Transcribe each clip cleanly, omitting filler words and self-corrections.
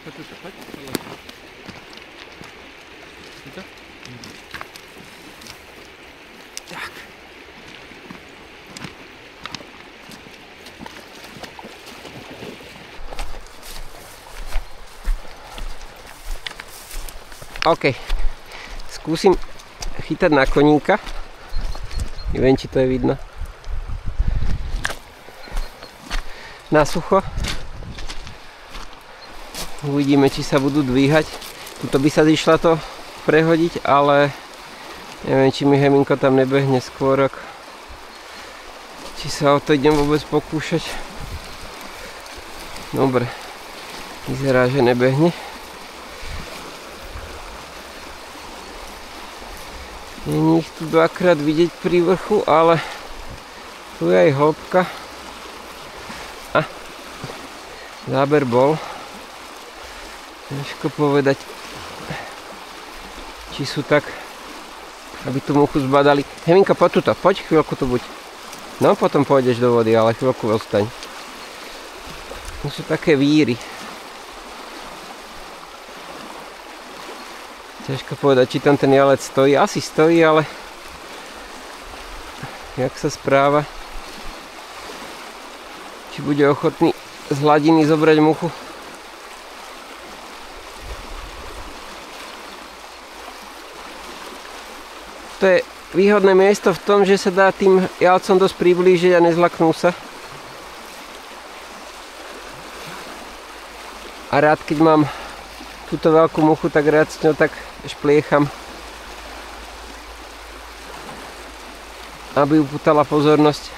Poď tu, poď. Tuto? Tak. OK. Skúsim chytať na koníka. Neviem, či to je vidno. Na sucho. Uvidíme, či sa budú dvíhať. Tuto by sa išla to prehodiť, ale neviem, či mi Heminko tam nebehne skôr. Či sa o to idem vôbec pokúšať. Dobre. Vyzerá, že nebehne. Není ich tu dvakrát vidieť pri vrchu, ale tu je aj hĺbka. A záber bol. Ťažko povedať, či sú tak, aby tú muchu zbadali. Heminka, poď tuto, poď, chvíľku tu buď. No, potom pôjdeš do vody, ale chvíľku ostaň. Tu sú také víry. Ťažko povedať, či tam ten jalec stojí. Asi stojí, ale jak sa správa? Či bude ochotný z hladiny zobrať muchu? To je výhodné miesto v tom, že sa dá tým jalcom dosť priblížiť a nezlaknú sa. A rád, keď mám túto veľkú muchu, tak rád s ňou tak špliecham, aby upútala pozornosť.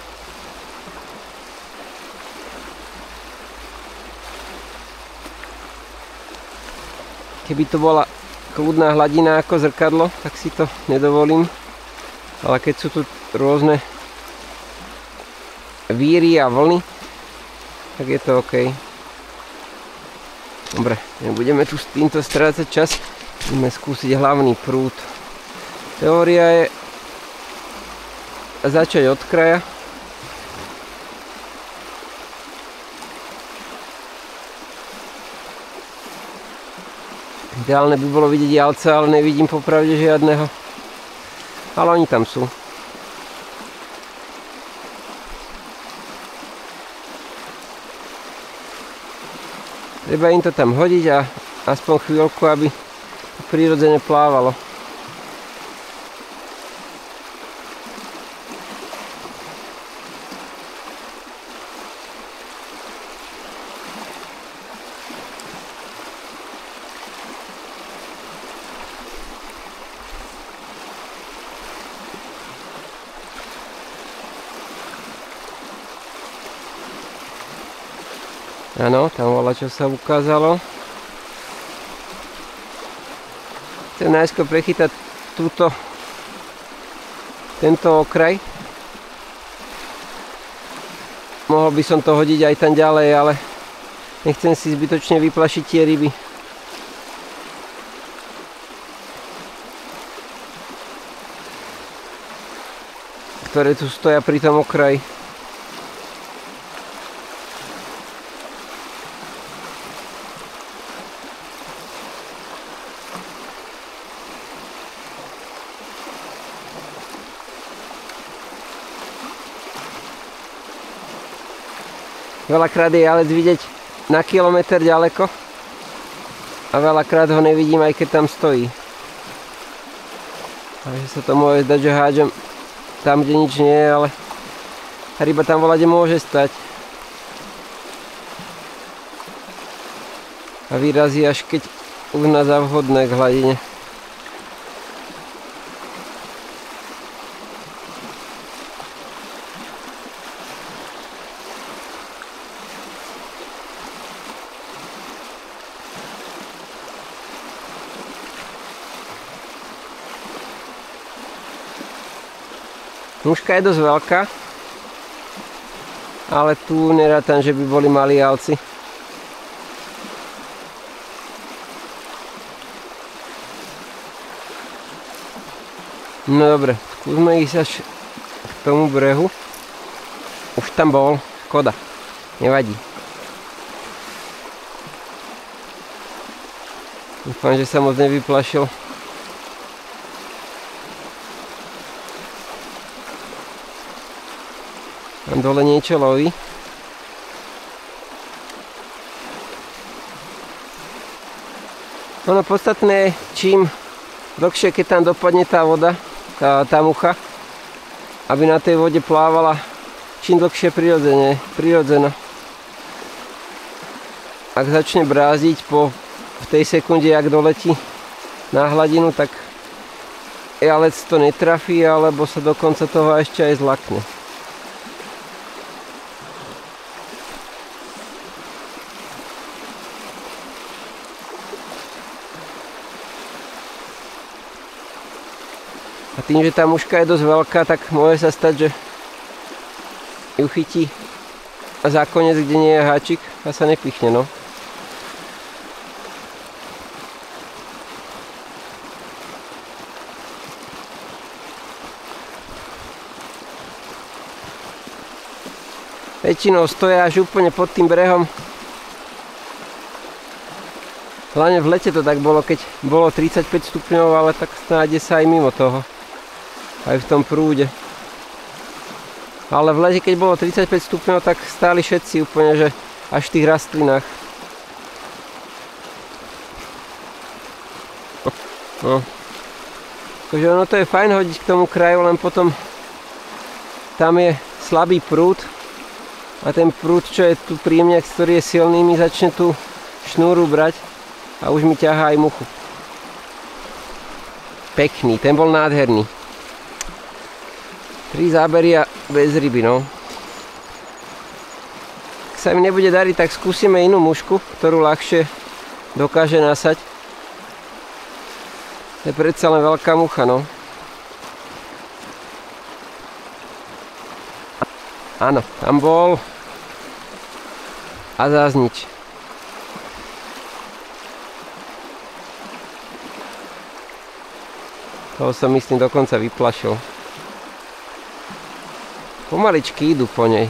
Keby to bola kľudná hladina ako zrkadlo, tak si to nedovolím. Ale keď sú tu rôzne víry a vlny, tak je to OK. Dobre, nebudeme tu s týmto strácať čas. Ideme skúsiť hlavný prúd. Teória je začať od kraja. Ideálne by bolo vidieť jalca, ale nevidím popravde žiadneho. Ale oni tam sú. Treba im to tam hodiť a aspoň chvíľku, aby to prirodzene plávalo. Áno, tam bola, čo sa ukázalo. Chcem najskôr prechytať tento okraj. Mohol by som to hodiť aj tam ďalej, ale nechcem si zbytočne vyplašiť tie ryby. Ktoré tu stoja pri tom okraji. Veľakrát je jalec vidieť na kilometr ďaleko a veľakrát ho nevidím, aj keď tam stojí. Takže sa to môže zdať, že hádžem tam, kde nič nie je, ale ryba tam voľade môže stať. A vyrazí, až keď uzná za vhodné k hladine. Muška je dosť veľká, ale tu nerátam, že by boli malí jalci. No dobre, skúsme ísť až k tomu brehu. Už tam bol, škoda, nevadí. Dúfam, že sa moc nevyplašil. Tam dole niečo loví. Ono podstatné, čím dlhšie, keď tam dopadne tá voda, tá mucha, aby na tej vode plávala čím dlhšie prirodzene. Ak začne brázdiť v tej sekunde, ak doletí na hladinu, tak jalec to netrafí, alebo sa dokonca toho ešte aj zlakne. A tým, že tá muška je dosť veľká, tak môže sa stať, že ju chytí za koniec, kde nie je háčik a sa nepichne, no. Väčšinou stoja až úplne pod tým brehom. Hlavne v lete to tak bolo, keď bolo 35 stupňov, ale tak snáde sa aj mimo toho. Aj v tom prúde. Ale v lete, keď bolo 35 stupňov, tak stáli všetci úplne, že až v tých rastlinách. No. Takže ono to je fajn hodiť k tomu kraju, len potom tam je slabý prúd. A ten prúd, čo je tu pri mne, ktorý je silný, mi začne tú šnúru brať a už mi ťahá aj muchu. Pekný, ten bol nádherný. 3 zábery a bez ryby, no. Ak sa mi nebude dariť, tak skúsime inú mušku, ktorú ľahšie dokáže nasať. To je predsa len veľká mucha, no. Áno, tam bol. A zás nič. Toho som, myslím, dokonca vyplašil. Pomaličky idú po nej.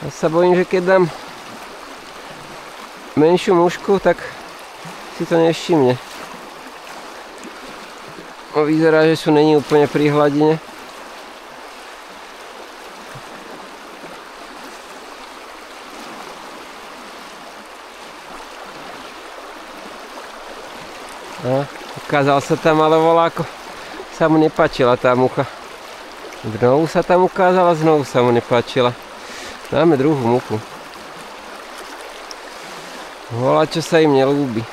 Ja sa bojím, že keď dám menšiu mušku, tak si to nevšimne. Vyzerá, že sú není úplne pri hladine. Ukázal sa tam, ale voláko sa mu nepáčila tá mucha. Znovu sa tam ukázala, znovu sa mu nepáčila. Dáme druhú muchu. Volá, čo sa im nelúbi.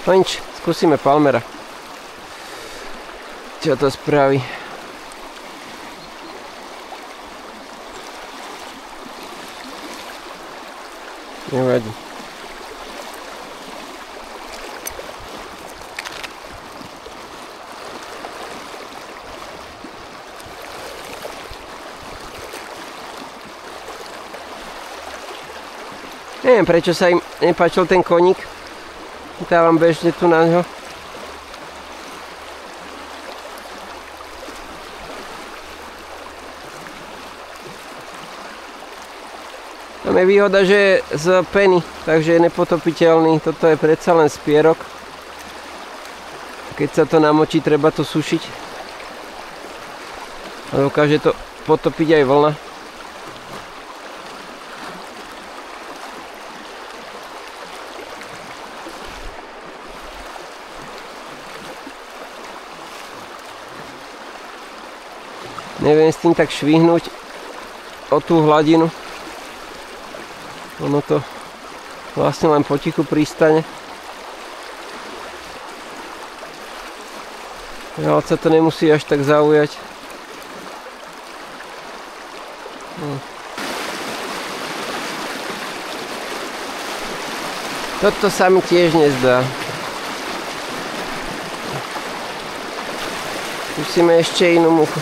No nič, skúsime palmera. Čo to spraví? Nevadí. Neviem, prečo sa im nepáčil ten koník. Dávam bežne tu na ňo. Tam je výhoda, že je z peny, takže je nepotopiteľný. Toto je predsa len spierok. Keď sa to namočí, treba to sušiť. A dokáže to potopiť aj vlna. Neviem s tým tak švihnúť o tú hladinu. Ono to vlastne len potichu pristane. Ale sa to nemusí až tak zaujať. Toto sa mi tiež nezdá. Skúsime ešte inú muchu.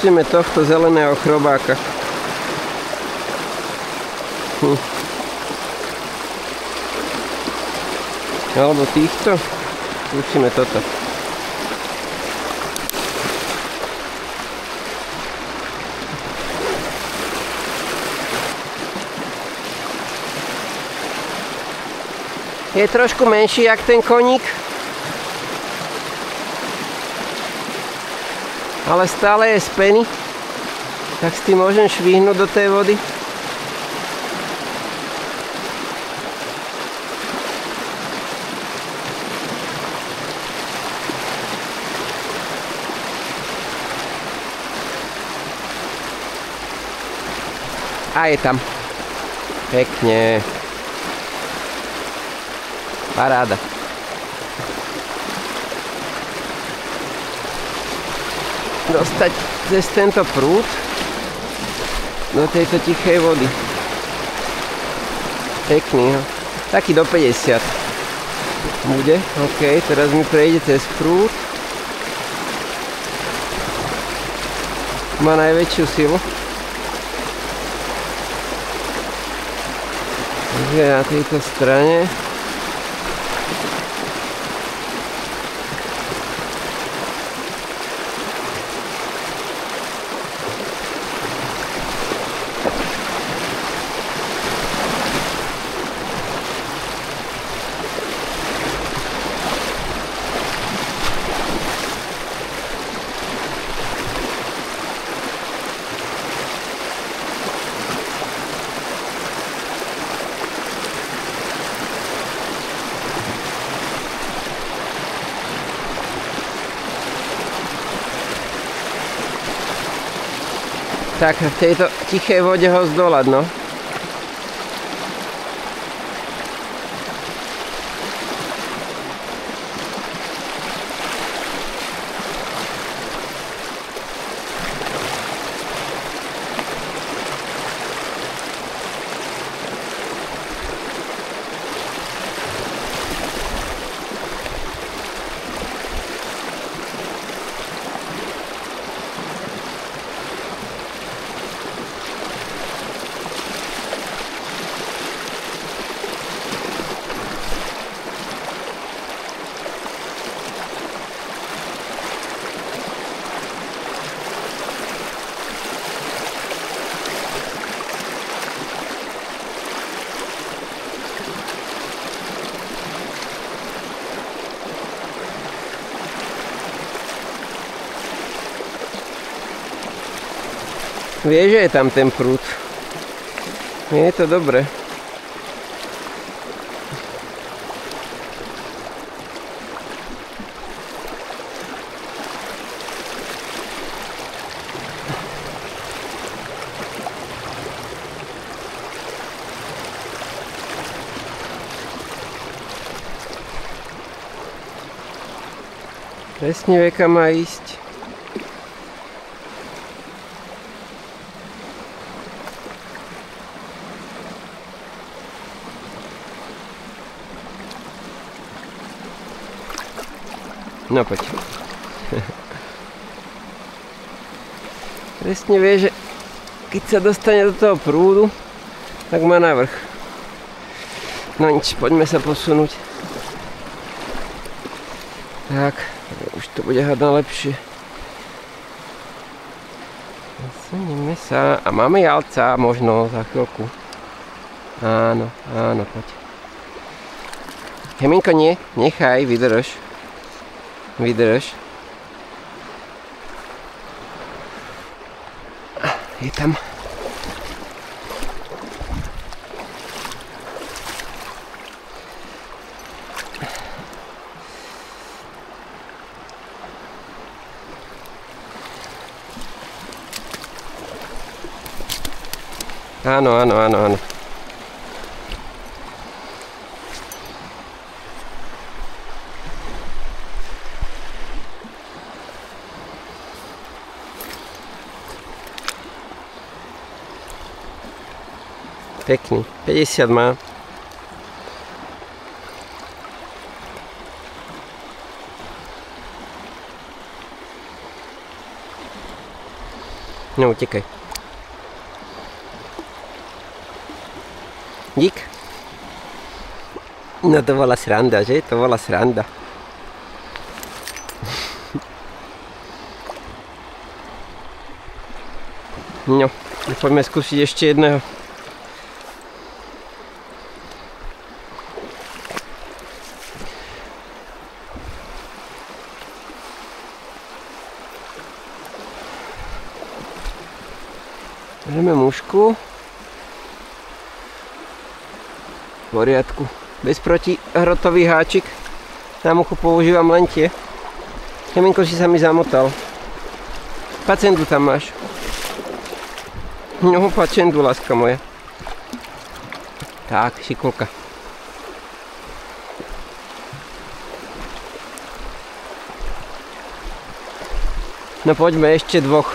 Pusťme tohto zeleného chrobáka. Alebo týchto. Pustíme toto. Je trošku menší jak ten koník. Ale stále je z peny. Tak s tým môžem švihnúť do tej vody. A je tam. Pekne. Paráda. Dostať cez tento prúd do tejto tichej vody. Pekný, no. Taký do 50 bude. OK, teraz mi prejde cez prúd. Má najväčšiu silu. Takže na tejto strane. Tak v tejto tichej vode ho zdolať, no. Vie, že je tam ten prúd. Nie je to dobré. Presne vie, kam má ísť. No poď. Presne vie, že keď sa dostane do toho prúdu, tak má navrch. No nič, poďme sa posunúť. Tak, už to bude hádam lepšie. Posunieme sa. A máme jalca, možno za chvíľku. Áno, áno, poď. Heminko, nie, nechaj, vydrž. Vydrž. Je tam. Áno, áno, áno, áno. Pekný. 50 má. No, utekaj. Dík. No to bola sranda, že? To bola sranda. No, poďme skúsiť ešte jedného. Bereme mušku. V poriadku. Bez protihrotový háčik. Na muchu používam len tie. Heminko, si sa mi zamotal. Pacendu tam máš. No, pacendu, láska moja. Tak, šikulka. No poďme ešte dvoch.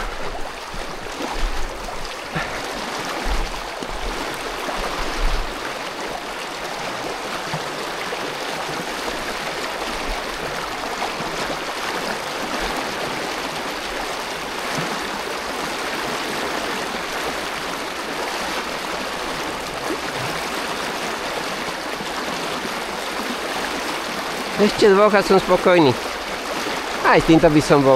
Ešte dvoch a som spokojný. Aj s týmto by som bol.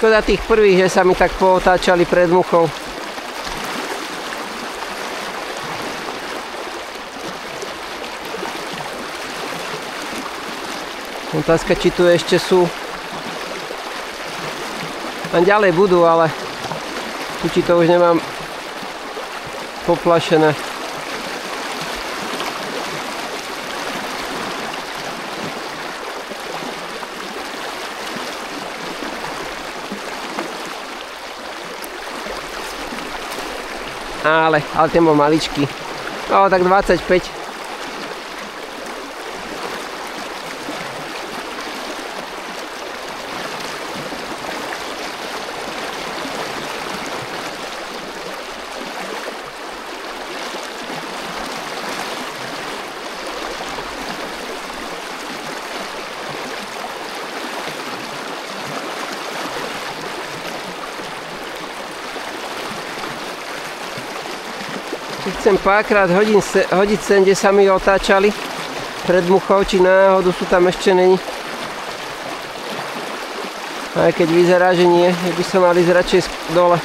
Škoda tých prvých, že sa mi tak pootáčali pred muchou. Otázka, či tu ešte sú. Tam ďalej budú, ale tu či to už nemám poplašené. Ale ten bol maličký. O, tak 25. Chcem párkrát hodiť sem, kde sa mi otáčali pred muchou, či náhodou sú tam ešte není. Aj keď vyzerá, že nie, že by som mal ísť radšej dole.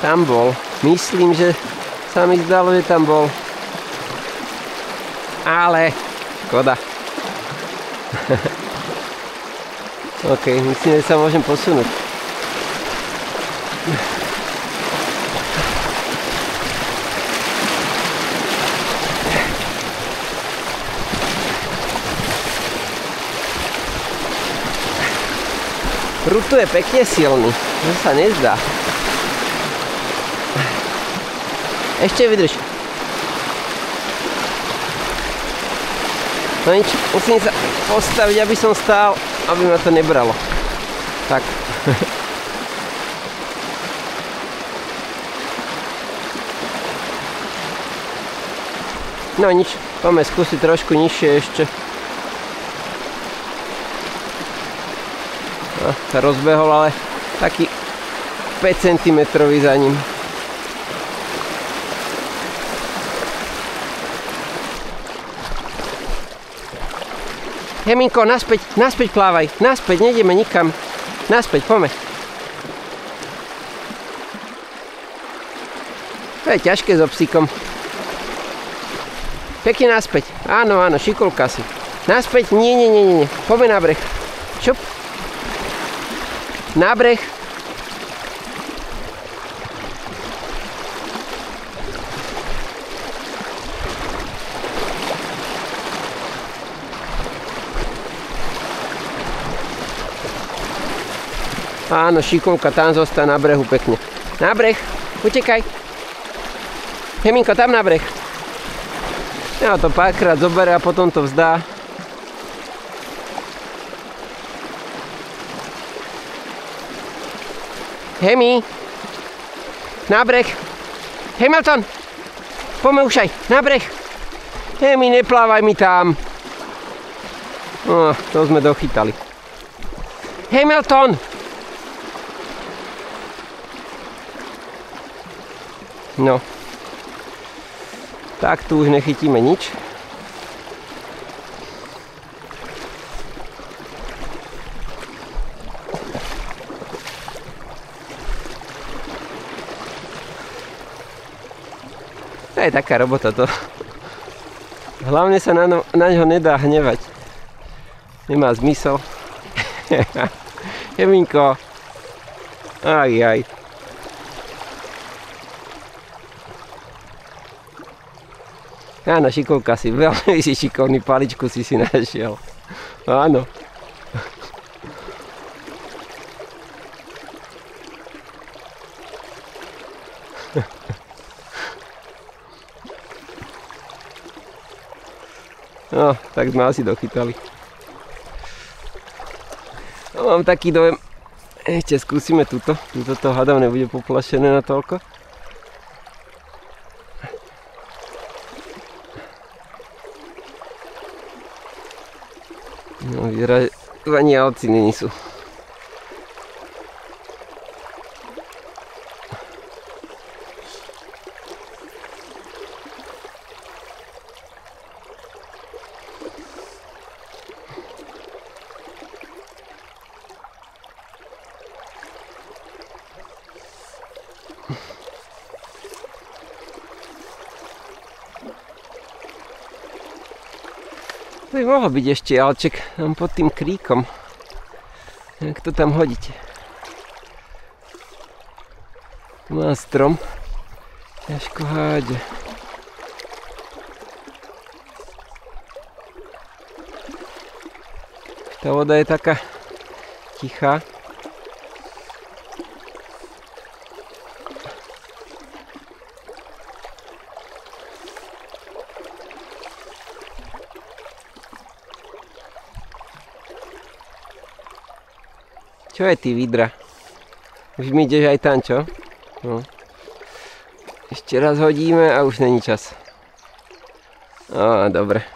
Tam bol. Myslím, že sa mi zdalo, že tam bol. Ale škoda. OK, myslím, že sa môžem posunúť. Prúd tu je pekne silný, to sa nezdá. Ešte vydrž. No nič, musím sa postaviť, aby som stál, aby ma to nebralo. Tak. No nič, poďme skúsiť trošku nižšie ešte. No, sa rozbehol, ale taký 5 cm za ním. Heminko, naspäť plávaj, naspäť, nejdeme nikam. Naspäť, poďme. To je ťažké so psíkom. Pekne naspäť. Áno, šikulka si. Naspäť, nie. Poďme na breh. Šup. Na breh. Áno, šikovka, tam zostaň na brehu pekne. Na breh, utekaj. Heminko, tam na breh. Ja to párkrát zoberie a potom to vzdá. Hemi, na breh. Hamilton, poďme už aj, na breh. Hemi, neplávaj mi tam. To sme dochytali. Hamilton. No, tak tu už nechytíme nič. To je taká robota to. Hlavne sa na ňo nedá hnevať. Nemá zmysel. Heminko. Aj. Áno, šikovka si, veľmi si šikovný, paličku si našiel. Áno. No, tak sme asi dochytali. No, mám taký dojem, ešte skúsime túto to hádam nebude poplašené na toľko. No, ani alci není sú. To by mohol byť ešte alček tam pod tým kríkom. Jak to tam hodíte? Tu má strom. Ťažko háde. Tá voda je taká tichá. Čo je ty vidra? Už mi ideš aj tam, čo? No. Ešte raz hodíme a už není čas. Dobre.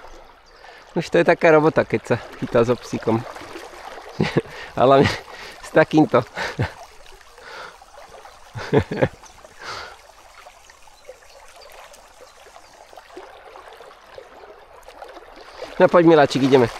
Už to je taká robota, keď sa chytá so psíkom. Ale s takýmto. No poď, miláčik, ideme.